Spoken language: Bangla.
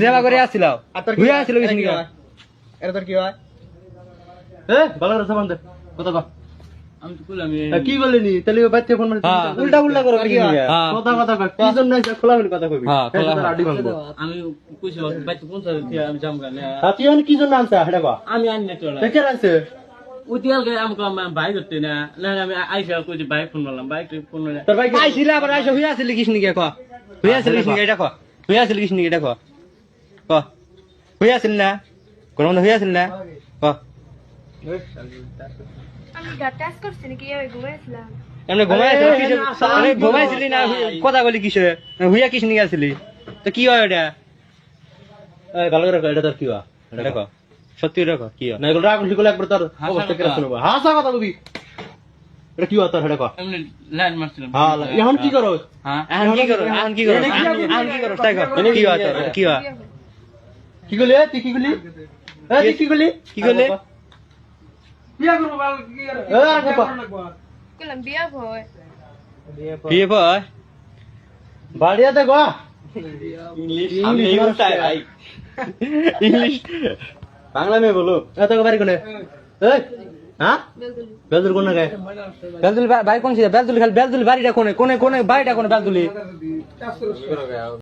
সেবা করে আসছিল হইয়া আসছিল কিছু নাকি এটা তোর কি হয় ভালো করে সামান দে কথা কও আমি তো কইলাম কি বলিনি তাহলে বাচ্চা ফোন মারছিস উল্টা উল্টা করো কি কথা কথা কও কি জন্য খোলা কথা কইবি আডি ভাঙবো আমি কইছি বাইতে কোন সাথে আমি জাম গানে তুই কি জন্য আনছ এটা কও আমি আনি না তোরা কে আনছে উতিয়াল গে আমকে বাইক করতে না না আমি আইসা কইছি বাইক ফোন মারলাম বাইক ফোন মারলাম তোর ভাই আইছিল আবার আইসা হইয়া আসছিল কিছু নাকি ক হইয়া আসছিল কিছু নাকি এটা ক হইয়া আসছিল কিছু নাকি এটা ক ক হইয়া আসছিল না কোন মনে হইয়া আসছিল না ক আমি গাট টাচ করছি নাকি এই ঘুমাইছিলাম এমনি ঘুমাইছিল কিসে মানে ঘুমাইছিলি না কথা বলি কিসে হইয়া কিছু নাকি আসলি তো কি হয় এটা ভালো করে এটা তোর কি হয় এটা ক সত্যি এটা ক কি হয় না এগুলো রাগ লিখলে একবার তোর অবস্থা কেন শুনবো হাসা কথা বলবি এটা কি হয় তোর এটা কও এমনি লাইন মারছিলাম হ্যাঁ এখন কি করো হ্যাঁ এখন কি করো এখন কি করো এখন কি করো তাই ক কি হয় তোর কি হয় কি করলি তুই কি করলি তুই কি করলি কি করলি কইলাম বিয়া ভয় বিয়ে ভয় বাড়িয়াতে গো ইংলিশ বাংলা মেয়ে বলো এত বাড়ি কোনে এই হ্যাঁ বেলদুলি বেলদুর কোন গায় বেলদুলি বাড়ি কোন ছিল বেলদুলি খালি বেলদুলি বাড়িটা কোনে কোনে কোনে বাড়িটা কোনে বেলদুলি